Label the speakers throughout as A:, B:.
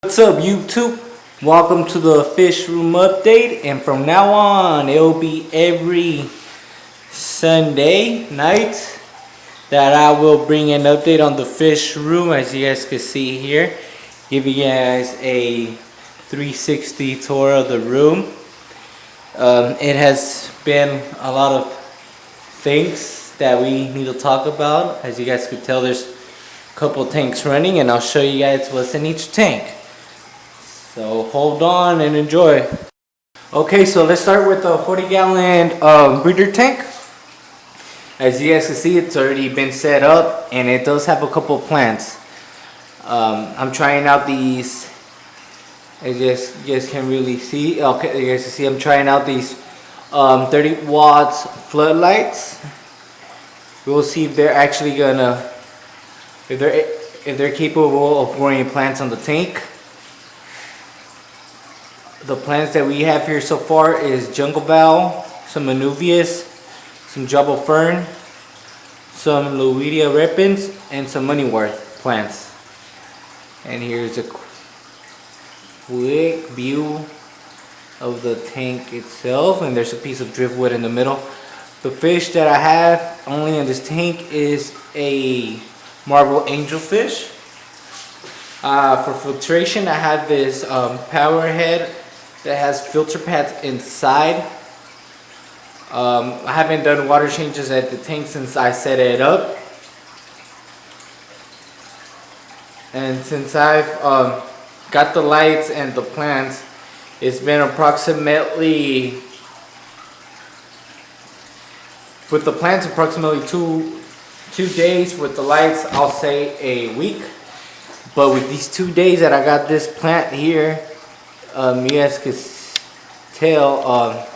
A: What's up, YouTube? Welcome to the fish room update, and from now on it'll be every Sunday night that I will bring an update on the fish room. As you guys can see here, give you guys a 360 tour of the room. It has been a lot of things that we need to talk about. As you guys could tell, there's a couple tanks running, and I'll show you guys what's in each tank. So hold on and enjoy. Okay, so let's start with the 40-gallon breeder tank. As you guys can see, it's already been set up, and it does have a couple plants. I'm trying out these. As you guys can really see. Okay, you guys can see I'm trying out these 30 watts floodlights. We'll see if they're actually gonna, if they're capable of growing plants on the tank. The plants that we have here so far is jungle bell, some manuvias, some jumbo fern, some Lowedia repens, and some moneyworth plants. And here's a quick view of the tank itself, and there's a piece of driftwood in the middle. The fish that I have only in this tank is a marble angelfish. For filtration, I have this power head that has filter pads inside. I haven't done water changes at the tank since I set it up, and since I've got the lights and the plants, it's been approximately, with the plants, approximately two days. With the lights, I'll say a week. But with these 2 days that I got this plant here, you guys can tell,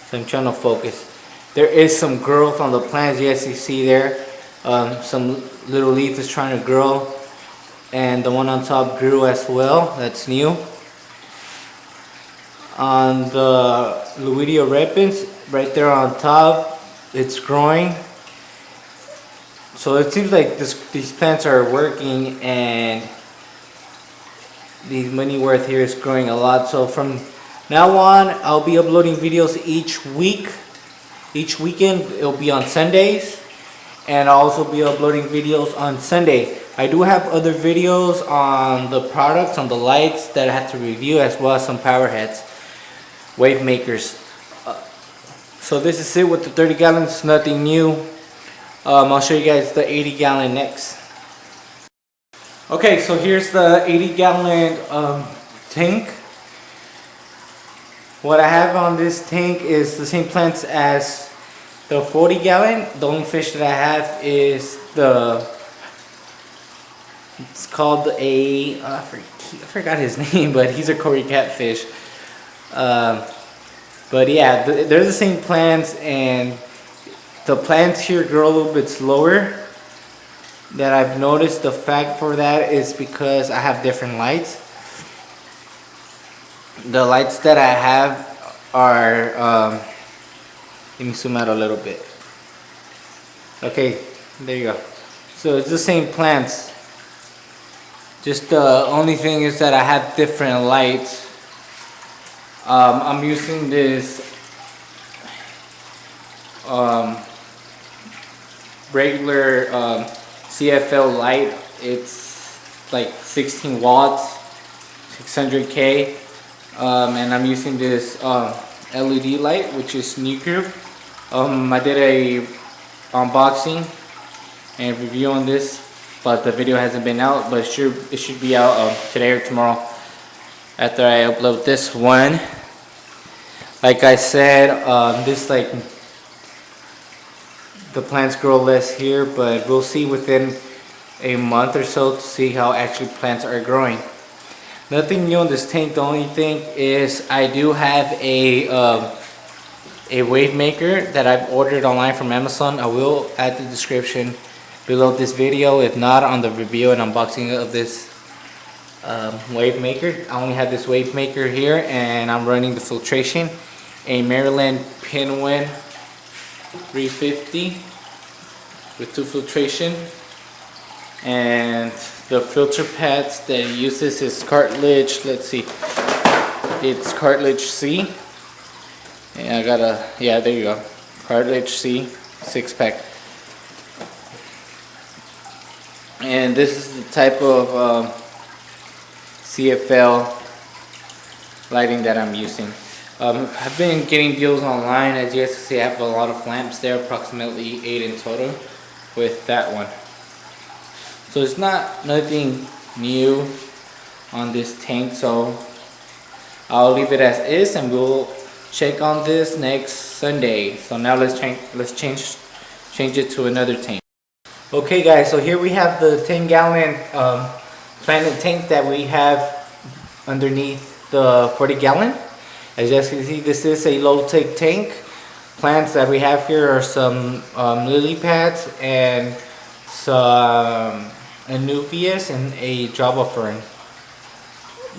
A: so I'm trying to focus. There is some growth on the plants. You guys can see there. Some little leaf is trying to grow, and the one on top grew as well. That's new. On the Lowedia repens, right there on top, it's growing. So it seems like these plants are working, and the moneyworth here is growing a lot. So from now on, I'll be uploading videos each week. Each weekend, it'll be on Sundays, and I'll also be uploading videos on Sunday. I do have other videos on the products, on the lights that I have to review, as well as some power heads, wave makers. So this is it with the 30 gallons, nothing new. I'll show you guys the 80-gallon next. Okay, so here's the 80-gallon tank. What I have on this tank is the same plants as the 40-gallon. The only fish that I have is it's called I forgot his name, but he's a Cory catfish. But yeah, they're the same plants, and the plants here grow a little bit slower. That I've noticed. The fact for that is because I have different lights. The lights that I have are, let me zoom out a little bit. Okay, there you go. So it's the same plants. Just the only thing is that I have different lights. I'm using this regular CFL light. It's like 16 watts, 600K, and I'm using this LED light, which is Reef. I did a unboxing and review on this, but the video hasn't been out, but it should be out today or tomorrow after I upload this one. Like I said, the plants grow less here, but we'll see within a month or so to see how actually plants are growing. Nothing new in this tank. The only thing is I do have a wave maker that I've ordered online from Amazon. I will add the description below this video, if not on the review and unboxing of this wave maker. I only have this wave maker here, and I'm running the filtration, a Maryland Pinwin 350 with 2 filtration, and The filter pads that it uses is cartilage. Let's see. It's cartilage C. And I got a, yeah, there you go. Cartilage C 6-pack. And this is the type of CFL lighting that I'm using. I've been getting deals online. As you guys can see, I have a lot of lamps there, approximately 8 in total with that one. So it's not nothing new on this tank, so I'll leave it as is and we'll check on this next Sunday. So now let's change it to another tank. Okay guys, so here we have the 10-gallon planted tank that we have underneath the 40-gallon. As you guys can see, this is a low-tech tank. Plants that we have here are some lily pads and some anubias and a java fern.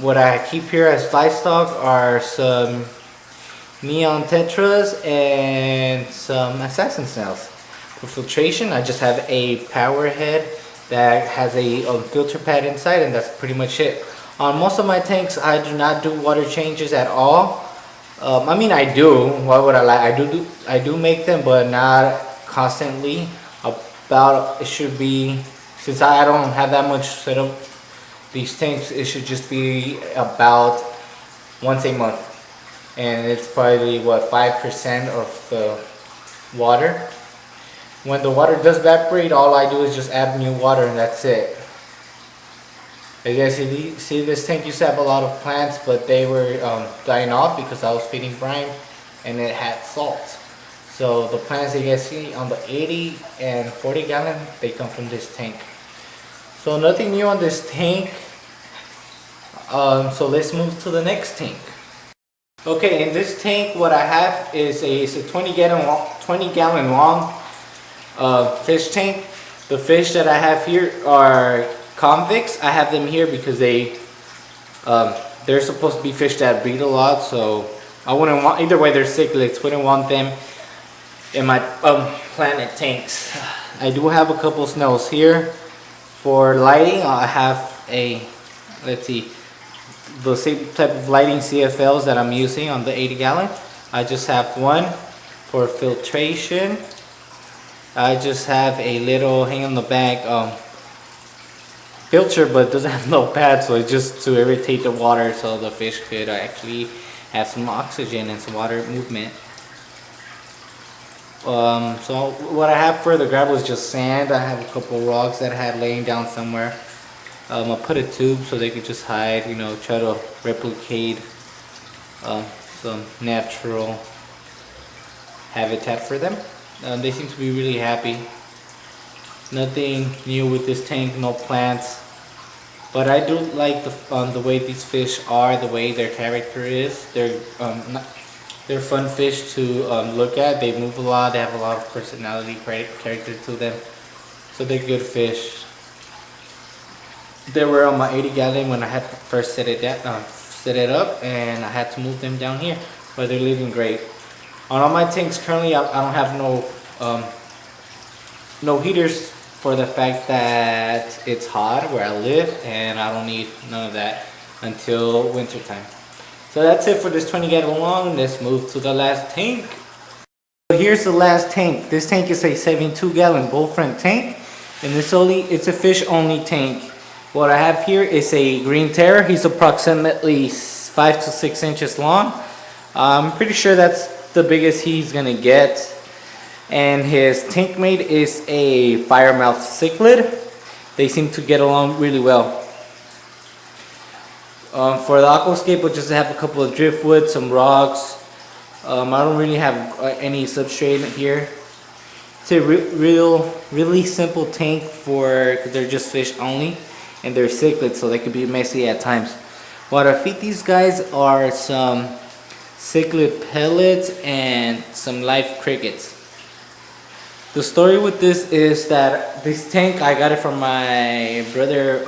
A: What I keep here as livestock are some neon tetras and some assassin snails. For filtration, I just have a power head that has a filter pad inside, and that's pretty much it. On most of my tanks, I do not do water changes at all. I mean, I do. Why would I lie? I do make them, but not constantly. About, it should be, since I don't have that much set up these tanks, it should just be about once a month, and it's probably what, 5% of the water. When the water does evaporate, all I do is just add new water and that's it. As you guys see, this tank used to have a lot of plants, but they were dying off because I was feeding brine and it had salt. So the plants that you guys see on the 80 and 40 gallon, they come from this tank. So nothing new on this tank. So let's move to the next tank. Okay, in this tank, what I have is a 20 gallon long fish tank. The fish that I have here are convicts. I have them here because they're supposed to be fish that breed a lot, so I wouldn't want, either way they're cichlids, wouldn't want them in my planet tanks. I do have a couple snails here. For lighting, I have a, let's see, the same type of lighting CFLs that I'm using on the 80 gallon. I just have one. For filtration, I just have a little hang on the back filter, but it doesn't have no pad, so it's just to irritate the water so the fish could actually have some oxygen and some water movement. So what I have for the grab was just sand. I have a couple rocks that I had laying down somewhere. I'll put a tube so they could just hide, you know, try to replicate some natural habitat for them. They seem to be really happy. Nothing new with this tank, no plants. But I do like the way these fish are, the way their character is. They're fun fish to look at. They move a lot. They have a lot of personality, character to them. So they're good fish. They were on my 80 gallon when I had first set it up, and I had to move them down here. But they're living great. On all my tanks currently, I don't have no heaters for the fact that it's hot where I live, and I don't need none of that until winter time. So that's it for this 20 gallon long. Let's move to the last tank. So here's the last tank. This tank is a 72 gallon bull front tank, and it's a fish only tank. What I have here is a green terror. He's approximately 5 to 6 inches long. I'm pretty sure that's the biggest he's gonna get. And his tank mate is a firemouth cichlid. They seem to get along really well. For the aquascape, we'll just have a couple of driftwood, some rocks. I don't really have any substrate here. It's a really simple tank because they're just fish only, and they're cichlids, so they could be messy at times. What I feed these guys are some cichlid pellets and some live crickets. The story with this is that this tank, I got it from my brother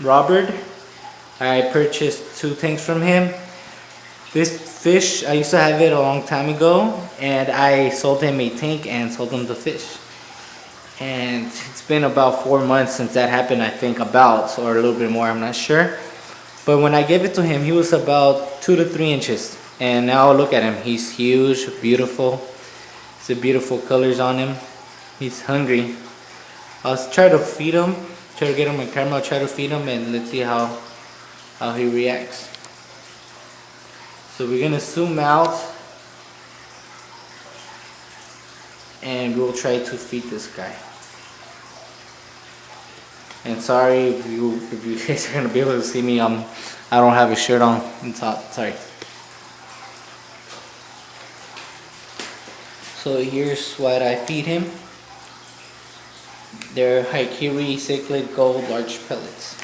A: Robert. I purchased 2 tanks from him. This fish, I used to have it a long time ago, and I sold him a tank and sold him the fish. And it's been about 4 months since that happened, I think, about, or a little bit more, I'm not sure. But when I gave it to him, he was about 2 to 3 inches. And now look at him. He's huge, beautiful. It's the beautiful colors on him. He's hungry. I'll try to feed him. Try to get him on camera. I'll try to feed him and let's see how he reacts. So we're gonna zoom out and we'll try to feed this guy. And sorry if you guys are gonna be able to see me. I don't have a shirt on top. Sorry. So here's what I feed him. They're Haikiri Cichlid Gold large pellets.